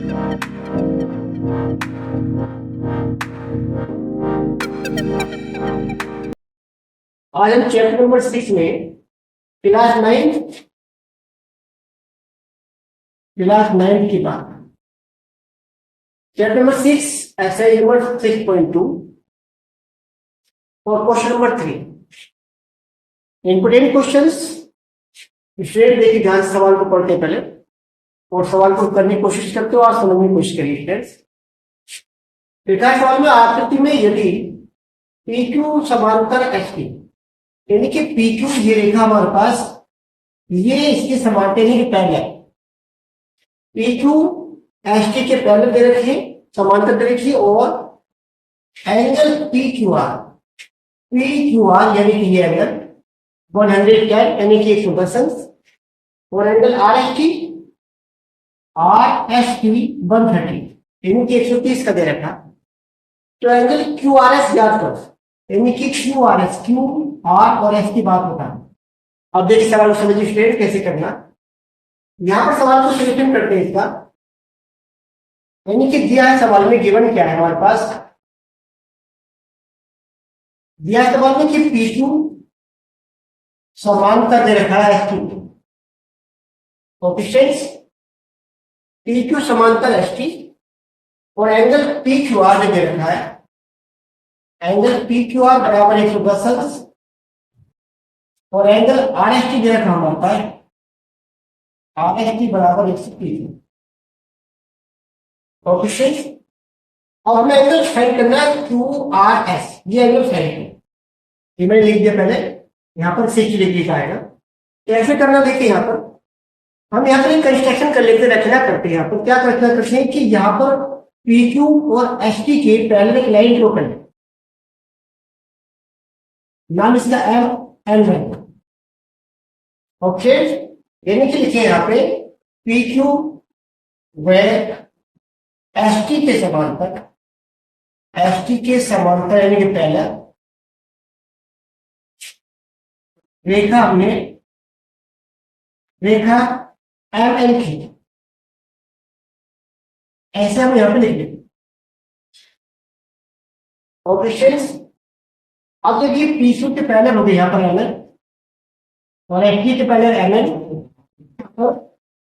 आज हम chapter number 6 में क्लास 9 की बात। चैप्टर नंबर 6 एक्सरसाइज नंबर 6.2 और question number 3 important questions. Student देखिए ध्यान से सवाल को पढ़ते पहले और सवाल को करने की कोशिश करते हो और समझने की कोशिश करिए स्टूडेंट्स। पिछला सवाल में आकृति में यदि PQ समांतर HT यानी कि PQ ये रेखा हमारे पास ये इसके समांतर यानी कि पैरेलल PQ HT के पैरेलल दे रखी है, समांतर दे रखी है और एंगल PQR यानी कि ये एंगल 110 यानी कि 110 और एंगल RST 130 यानी कि 130 का दे रखा। तो एंगल QRS याद करो यानी कि QRS QR और S की बात होता है। अब देखिए सवाल को समझिए स्टूडेंट कैसे करना। यहां पर सवाल को सॉल्यूशन करते हैं इसका, यानी कि दिया है सवाल में गिवन क्या है हमारे पास, दिया है सवाल में कि PQ समांतर दे रखा है ST कोएफिशिएंट्स PQ समांतर ST और एंगल PQR में दे रखा है एंगल PQR बराबर 110 और एंगल RST दे रखा हमारे पास RST बराबर 130 कोएफिशिएंट्स। अब हमें एंगल फाइंड करना है QRS, ये एंगल फाइंड है, ये मैंने लिख दिया पहले, यहाँ पर 60 डिग्री का आएगा। कैसे करना देखिए यहाँ पर हम यहाँ पर एक कंस्ट्रक्शन कर लेते रचना करते हैं। यहाँ पर क्या रचना करते हैं कि यहाँ पर PQ और ST के पैरेलल एक लाइन ड्रॉ कर लें, नाम इसका MN है। ओके, यानी कि लिखिए यहाँ पे PQ व ST के समांतर यानी कि पहला रेखा हमने रेखा MN की, ऐसे हम यहां पे लिख लेंगे। ऑपरेशंस अब देखिए PQ के पहले हो गए यहाँ पर MN और ST के पहले MN,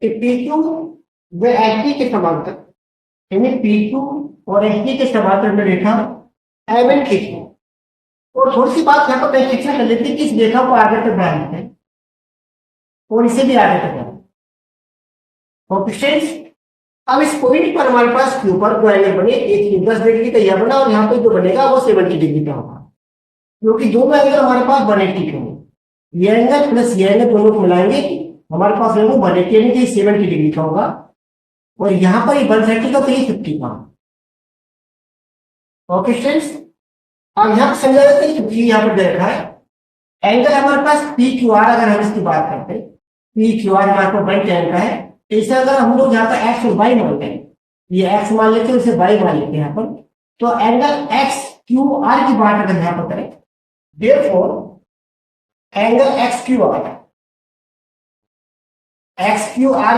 PQ व ST के समांतर यानी PQ और ST के समांतर में रेखा MN खींची। और थोड़ी सी बात यहाँ पर कंस्ट्रक्शन कर लेते हैं कि इस रेखा को आगे तक बढ़ा लेते हैं और इसे भी आगे तक बढ़ा। अब इस पॉइंट पर हमारे पास Q पर दो एंगल बने, एक 10 डिग्री का यह बना और यहाँ पे जो बनेगा वो 70 डिग्री का होगा, क्योंकि दोनों एंगल हमारे पास 180 के होंगे। ये एंगल प्लस ये एंगल दोनों को मिलाएंगे हमारे पास एंगल 180 यानी कि 70 डिग्री का होगा और यहाँ पर ये 130 का तो ये 50 का। ओके स्टूडेंट्स, अब यहाँ पर समझा देते हैं कि यहाँ पर दे रखा है एंगल हमारे पास PQR। अगर हम इसकी बात करते हैं PQR हमारे पास 110 का है, इसे अगर हम लोग यहाँ पर x और y मानते हैं, ये x मान लेते हैं उसे y मान लेते हैं यहाँ पर, तो एंगल XQR की बात अगर यहाँ पर करें, देयरफॉर एंगल XQR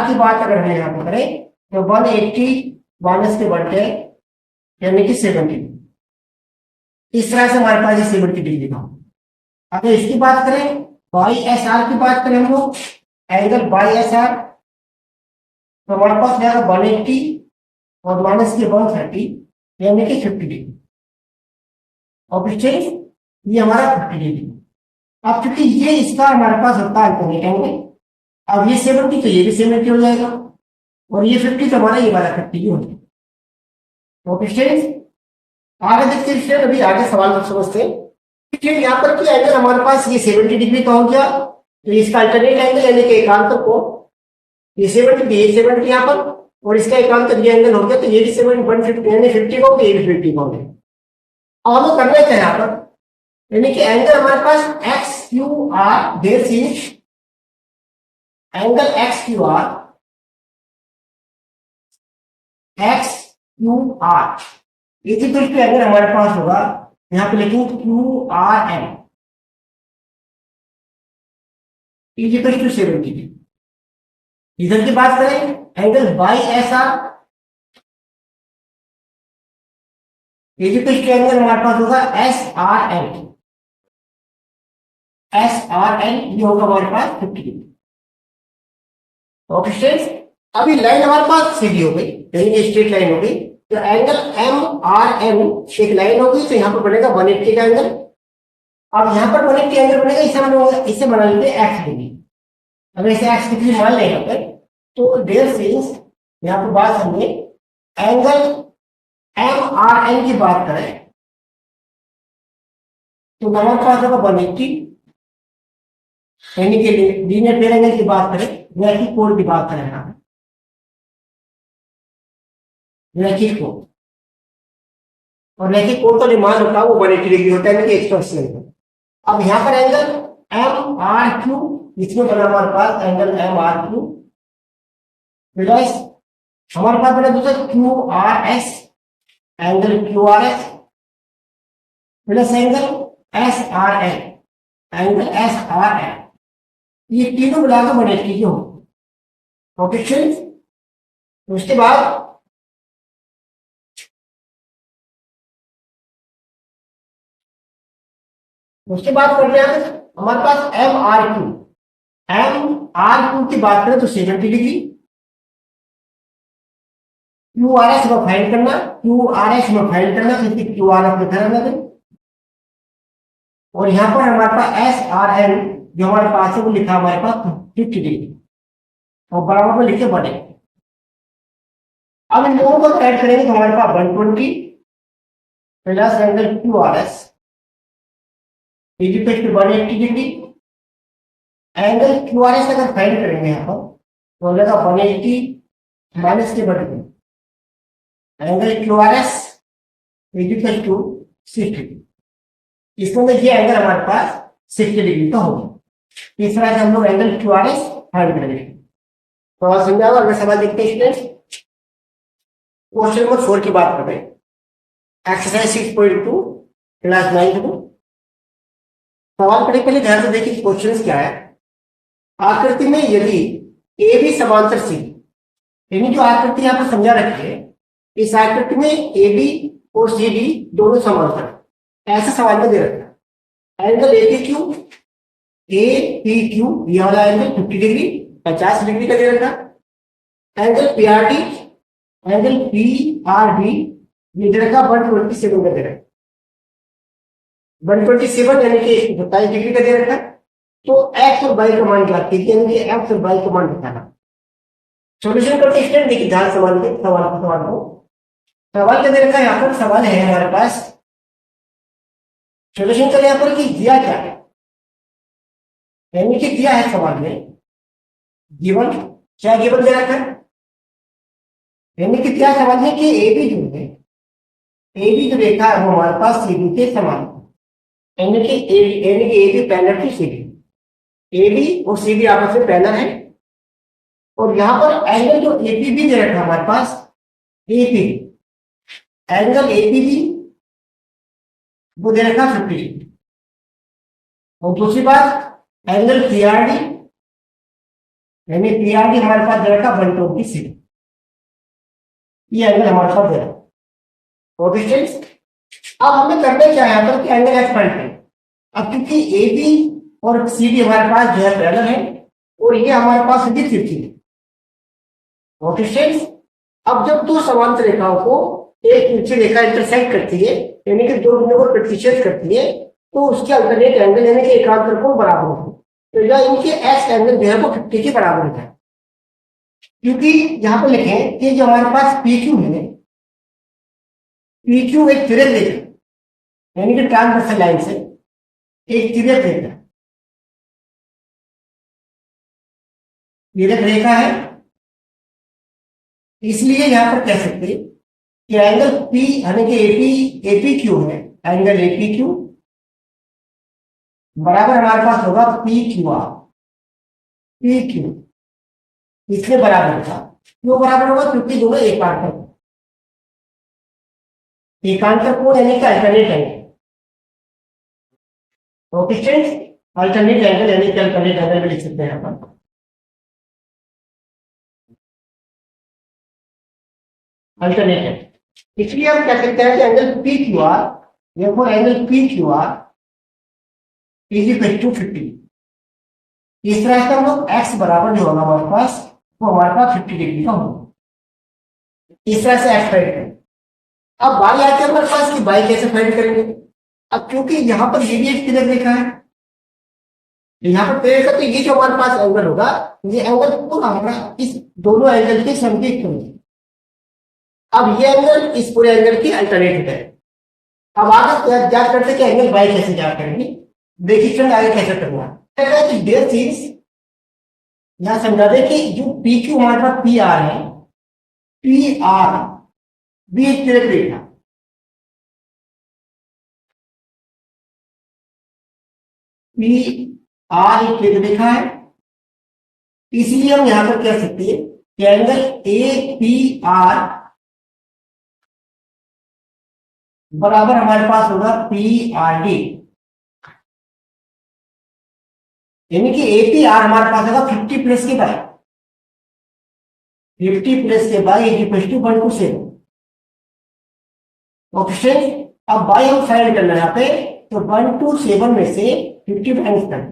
की बात अगर हम यहाँ पर करें तो 180 माइनस के 110 यानी कि 70। इस तरह से हमारे पास ये 70 डिग्री का। अगर इसकी बात करें YSR की बात करें हम लोग एंगल YSR तो हमारे पास जाएगा 180 और माइनस के 130 यानी कि 50 डिग्री। और ये हमारा 50 डिग्री। अब क्योंकि ये इसका हमारे पास होता है अल्टरनेट एंगल, अब ये 70 तो ये भी 70 हो जाएगा और ये 50 तो हमारा ये वाला 50 हो जाएगा। ओके आगे देखते हैं, अभी आगे सवाल समझते हैं। यहाँ पर क्या एंगल हमारे पास ये 70 डिग्री का हो गया, तो इसका अल्टरनेट एंगल यानी कि एकांतर को ये 70 ये 70 यहाँ पर और इसका एकांतर ये एंगल हो गया, तो ये भी 150 यानी 50 का हो गया, ये भी 50 का हो गया। अब हमें करना क्या यहाँ पर, यानी कि एंगल हमारे पास XQR there is angle XQR equal to angle हमारे पास होगा यहाँ पे लिखेंगे QRM इक्वल टू 70। इधर की बात करें angle YSR equal to angle हमारे पास होगा S R N, S R N ये होगा हमारे पास 50 डिग्री। ओके स्टूडेंट्स, अभी लाइन हमारे पास सीधी हो गई, यानी स्ट्रेट लाइन हो गई, तो एंगल एम आर एन एक लाइन होगी, तो यहाँ पर बनेगा 180 का एंगल। अब यहाँ पर 180 एंगल बनेगा, इसे बना लेते हैं एक्स डिग्री। अगर इसे एक्स डिग्री मान लें यहाँ पर, तो देयर सिंस यहाँ पर बात समझे, एंगल एम आर एन की बात करें तो हमारे पास होगा 180, यानी कि लीनियर पेयर एंगल की बात करें, रैखिक कोण की बात करें, यहाँ रैखिक कोण, और रैखिक कोण का जो मान होता है वो 180 डिग्री होता है, यानी कि 180 एंगल। अब यहाँ पर एंगल एम आर क्यू, इसमें बना हमारे पास angle M R Q plus हमारे पास बना दूसरा Q R S, angle Q R S plus angle S R N, angle S R N, ये तीनों मिलाकर 180 हो। ओके स्टूडेंट्स, उसके बाद करते हैं हमारे पास M R Q, M R Q की बात करें तो 70 डिग्री, क्यू आर एस में फाइंड करना, क्यू आर एस में फाइंड करना, क्योंकि क्यू आर एस में करना है, और यहाँ पर हमारे पास एस आर एन जो हमारे पास है वो लिखा हमारे पास 50 डिग्री, और बराबर में लिखे बने। अब इन दोनों को ऐड करेंगे तो हमारे पास 120 plus angle Q R S equal to 180 degree, angle Q R S अगर फाइंड करेंगे यहाँ पर तो लगेगा 180 माइनस के बटे angle Q R S equal to 60, इसमें ये एंगल हमारे पास 60 डिग्री का होगा। इस तरह से हम लोग angle Q R S find करेंगे। तो और समझा होगा। अगर सवाल देखते हैं स्टूडेंट्स, क्वेश्चन नंबर 4 की बात कर रहे हैं, एक्सरसाइज 6.2 क्लास 9 को। सवाल पढ़े पहले ध्यान से देखिए क्वेश्चन क्या है। आकृति में यदि ए बी समांतर सी, यानी जो आकृति यहाँ पर समझा रखी है, इस आकृति में ए बी और सी डी दोनों समांतर, ऐसा सवाल में दे रखा है। Angle A P Q, A P Q ये वाला एंगल 50 डिग्री 50 डिग्री का दे रखा। Angle P R D, angle P R D ये दे रखा 127 का दे रखा, 127 यानी कि 27 डिग्री का दे रखा। तो एक्स और वाई का मान ज्ञात कीजिए, यानी कि एक्स और वाई का मान बताना। सॉल्यूशन करते हैं, देखिए ध्यान सवाल के सवाल क्या दे रखा है। यहाँ पर सवाल है हमारे पास, सॉल्यूशन करें यहाँ पर कि दिया क्या है, यानी कि दिया है सवाल में गिवन, क्या गिवन दे रखा है, यानी कि क्या सवाल है कि ए बी जो है, ए बी जो रेखा है वो हमारे पास सी बी के समान, यानी कि A B parallel to C B, A B और सी बी आपस में पैरेलल है। और यहाँ पर एंगल जो ए पी बी दे रखा है हमारे पास, A P angle A P B वो दे रखा 50 डिग्री। और दूसरी बात एंगल पी आर डी, यानी पी आर डी हमारे पास दे रखा 126, ये एंगल हमारे पास दे रखा। ओके स्टूडेंट्स, अब हमें करना क्या है यहाँ पर कि एंगल एक्स फाइंड करें। अब क्योंकि ए बी और सी डी हमारे पास जो है पैरेलल है और ये हमारे पास 50 है। ओके स्टूडेंट्स, अब जब दो समांतर रेखाओं को एक नीचे रेखा इंटरसेक्ट करती है, यानी कि दो बिंदुओं को प्रतिच्छेद करती है, तो उसके अल्टरनेट एंगल यानी कि एकांतर कोण बराबर होते हैं। तो यह इनके एक्स एंगल जो है वो 50 के बराबर होता है। क्योंकि यहाँ पर लिखें कि जो हमारे पास पी क्यू है, पी क्यू एक तिर्यक रेखा, यानी कि ट्रांसवर्सल लाइन से एक तिर्यक रेखा, तिर्यक रेखा है, इसलिए यहां पर कह सकते हैं कि एंगल P यानी कि एपी क्यू है, एंगल एपी क्यू बराबर हमारे पास होगा P Q are, P Q इसलिए बराबर होगा। क्यों बराबर होगा? क्योंकि दोनों एकांतर कोण यानी कि alternate angle. Okay students, alternate angle यानी कि अल्टरनेट एंगल में लिख सकते हैं यहाँ पर अल्टरनेट एंगल। इसलिए हम कह सकते हैं कि angle P Q R, therefore angle P Q R is equal to 50। इस तरह से हम लोग एक्स बराबर जो होगा हमारे पास, वो हमारे पास 50 डिग्री का होगा। इस तरह से एक्स फाइंड करेंगे। अब बारी आती है हमारे पास कि बाई कैसे फाइंड करेंगे। अब क्योंकि यहाँ पर ये भी एक फिगर देखा है, यहाँ पर पेड़ का, तो ये जो हमारे पास एंगल होगा, ये एंगल पूरा हमारा इस दोनों एंगल के सम के इक्वल है। अब ये एंगल इस पूरे एंगल की अल्टरनेट है। अब आगे जांच करते हैं कि एंगल बाई कैसे जांच करेंगे। देखिए फ्रेंड आगे कैसे करना है। डेयर चीज यहां समझा दे कि जो पी क्यू हमारे पास पी आर है, पी आर भी एक क्लियर देखना, पी आर एक क्लियर देखा है। इसलिए हम यहां पर कह सकते हैं कि एंगल ए पी आर बराबर हमारे पास होगा पी आर डी, यानी कि एपी आर हमारे पास होगा 50 प्लस के बाई, 50 प्लस के बाई इज इक्वल टू 127। ऑप्शन अब बाई हम फाइंड करना है यहाँ पे, तो 127 में से 50 माइनस करना,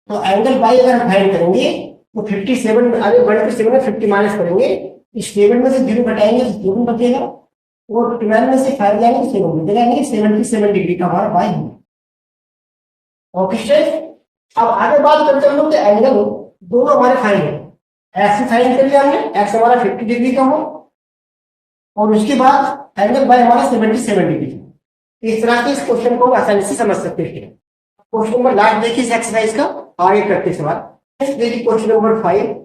तो एंगल बाई अगर हम फाइंड करेंगे तो 57 अरे 127 में 50 माइनस करेंगे, इस 7 में से 0 घटाएंगे तो 7 बचेगा, और 12 में से 5 जाएंगे 7 बचेगा, यानी 77 डिग्री का हमारा बाई है। ओके, अब आगे बात करते हैं हम लोग के एंगल दोनों हमारे फाइंड है। एक्स फाइंड कर लिया हमने, एक्स हमारा 50 डिग्री का हो, और उसके बाद एंगल बाय हमारा 77 डिग्री। इस तरह से इस क्वेश्चन को आसानी से समझ सकते हैं। क्वेश्चन नंबर लास्ट देखिए इस एक्सरसाइज का, आगे करते सवाल। देखिए क्वेश्चन नंबर 5,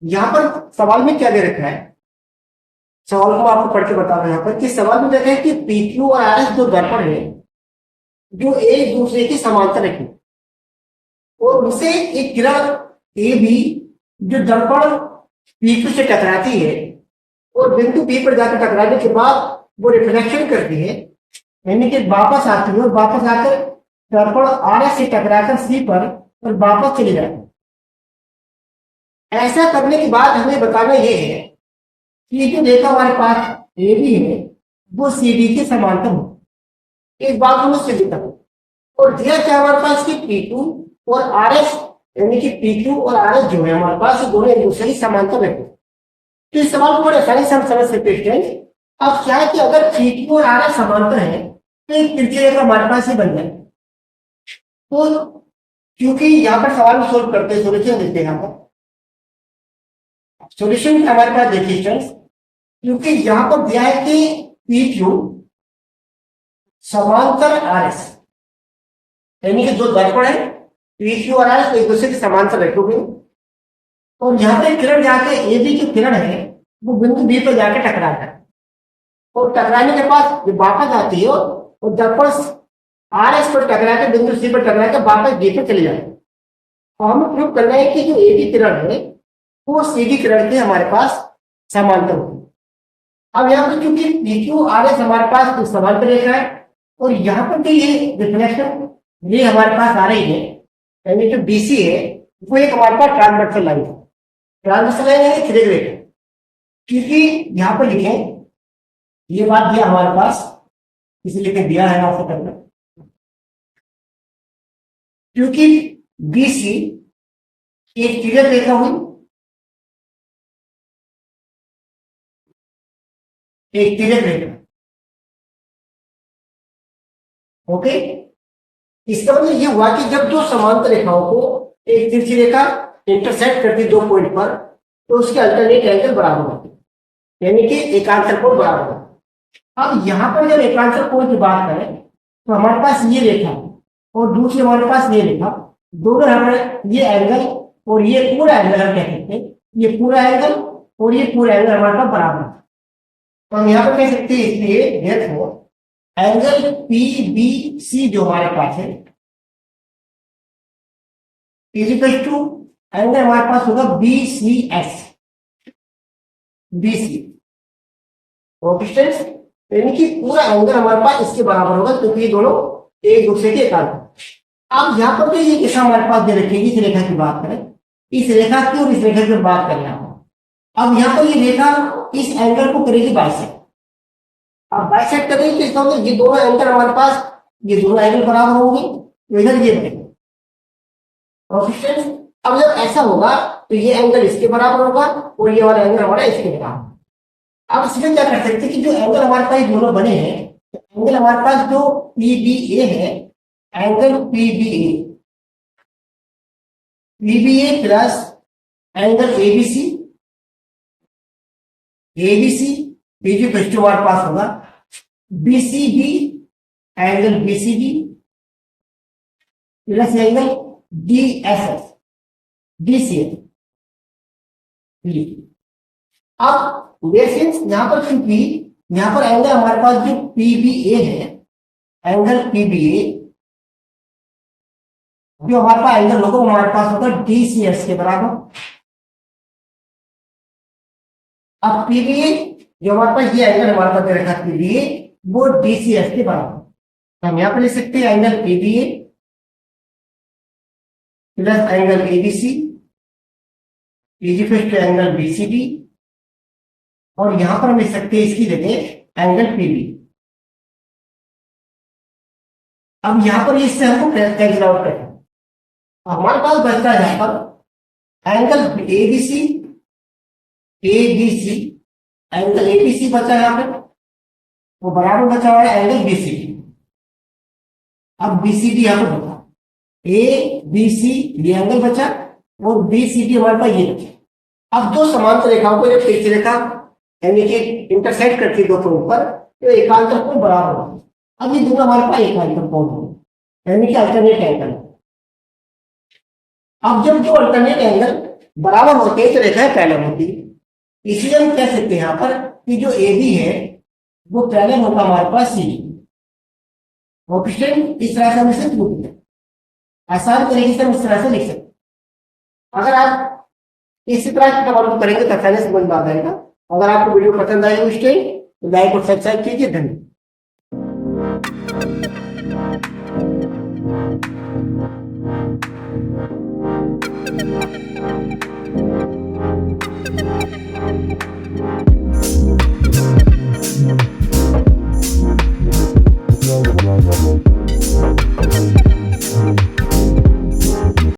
यहाँ पर सवाल में क्या दे रखा है, सवाल को आपको पढ़ के बता रहा हूं। यहाँ पर कि सवाल में देखा है कि पीक्यू और आरएस दो दर्पण है जो एक दूसरे के समांतर रखें, और उसे एक किरण ए भी जो दर्पण पी से टकराती है और बिंदु बी पर जाकर टकराने के बाद वो रिफ्लेक्शन करती है, यानी कि वापस आती है, और वापस आकर दर्पण आर से टकराकर सी पर और वापस चले जाती है। ऐसा करने के बाद हमें बताना यह है कि जो रेखा हमारे पास ए बी है वो सी डी के समांतर हो, इस बात को मैं सिद्ध करूं। और दिया क्या हमारे पास कि पी टू और आर एस, यानी कि पी क्यू और आर एस जो है हमारे पास दोनों एक दूसरे की समांतर रहते हैं। तो इस सवाल को बड़े आसानी से हम समझ सकते हैं। अब क्या है कि अगर पी क्यू और आर एस समांतर है तो एक तिरछी रेखा हमारे पास ही बन जाए। तो क्योंकि यहाँ पर सवाल को सोल्व करते हैं, सोल्यूशन देते हैं, यहाँ पर सोल्यूशन हमारे पास देखिए स्टूडेंट्स, क्योंकि यहाँ पर दिया है कि पी क्यू समांतर आर एस, यानी कि जो दर्पण है पी क्यू और आर एस एक दूसरे के समांतर रखोगे, और यहाँ पे किरण जाके ए बी की किरण है वो बिंदु बी पर जाके टकराता है, और टकराने के बाद जब वापस आती है और दर्पण आर एस पर टकरा के बिंदु सी पर टकरा के वापस बी पर चले जाते हैं। और हमें प्रूव करना है कि जो ए बी किरण है वो सी डी किरण के हमारे पास समांतर होती है। अब यहाँ पर क्योंकि पी क्यू आर एस हमारे पास समांतर रेखा है, और यहाँ पर भी ये रिफ्लेक्शन ये हमारे पास आ रही है, यानी जो बीसी है वो एक हमारे पास ट्रांसवर्सल लाइन है, ट्रांसवर्सल लाइन है थ्री ग्रेड। क्योंकि यहाँ पर लिखें ये बात दिया हमारे पास, इसलिए दिया है आपको करना, क्योंकि बीसी एक क्लियर रेखा हुई, एक क्लियर रेखा। ओके, इसका मतलब ये हुआ कि जब दो समांतर रेखाओं को एक तिरछी रेखा इंटरसेक्ट करती दो पॉइंट पर, तो उसके अल्टरनेट एंगल बराबर होते, यानी कि एकांतर कोण बराबर होता। अब यहाँ पर जब एकांतर कोण की बात करें तो हमारे पास ये रेखा और दूसरी हमारे पास ये रेखा, दोनों हमारे ये एंगल और ये पूरा एंगल हम कह सकते हैं, ये पूरा एंगल और ये पूरा एंगल हमारे पास बराबर है। तो हम यहाँ पर कह सकते हैं इसलिए देखो एंगल पी बी सी जो हमारे पास है इज इक्वल टू एंगल हमारे पास होगा B C S, B C. Okay students, यानी कि पूरा एंगल हमारे पास इसके बराबर होगा, क्योंकि ये दोनों एक दूसरे के एकांतर। अब यहाँ पर ये रेखा हमारे पास दे रखी है, इस रेखा की बात करें, इस रेखा की और इस रेखा की बात करें, अब यहाँ पर ये रेखा इस एंगल को करेगी बाइसेक्ट। अब बाइसेक्ट करेगी तो इसका मतलब ये दोनों एंगल हमारे पास, ये दोनों एंगल बराबर होंगे, तो इधर ये बनेगा। ओके, अब जब ऐसा होगा तो ये एंगल इसके बराबर होगा और ये वाला एंगल हमारा इसके बराबर। अब इसमें क्या कर सकते हैं कि जो एंगल हमारे पास दोनों बने हैं, तो एंगल हमारे पास जो PBA है, angle PBA plus angle ABC, बीजी क्वेश्चन हमारे पास होगा BCB, angle BCB plus angle DCF। अब यहाँ पर क्योंकि यहाँ पर एंगल हमारे पास जो PBA है, एंगल PBA जो हमारे पास एंगल होगा वो हमारे पास होगा DCS के बराबर। अब PBA जो हमारे पास ये एंगल हमारे पास रखा PBA वो DCS के बराबर, तो हम यहाँ पर लिख सकते हैं angle PBA plus angle ABC equal to angle BCD, और यहां पर हम लिख सकते हैं इसकी जगह एंगल PB। अब यहां पर इससे हमको कैंसिल आउट करना है, हमारे पास बचता है यहां पर एंगल ABC, एंगल ABC बचा है यहाँ पे, वो बराबर बचा हुआ है एंगल BCD। अब BCD यहाँ पे बचा, ABC ये एंगल बचा और BCD हमारे पास ये बचा। अब दो समांतर रेखाओं को जब तिरछी रेखा यानी कि इंटरसेक्ट करती है दो कोण पर, तो एकांतर कोण बराबर होगा। अब ये दोनों हमारे पास एकांतर कोण होंगे यानी कि अल्टरनेट एंगल। अब जब दो अल्टरनेट एंगल बराबर होते हैं तो रेखाएं पैरेलल होती है, इसलिए हम कह सकते हैं यहाँ पर कि जो AB है वो पैरेलल होगा हमारे पास CD। इस तरह से हम इसे प्रूव करें, आसान तरीके से हम इस तरह से लिख सकते हैं। अगर आप इसी तरह की सवालों करेंगे तो आसानी से समझ में आ जाएगा। अगर आपको वीडियो पसंद आए तो लाइक और सब्सक्राइब कीजिए। धन्यवाद।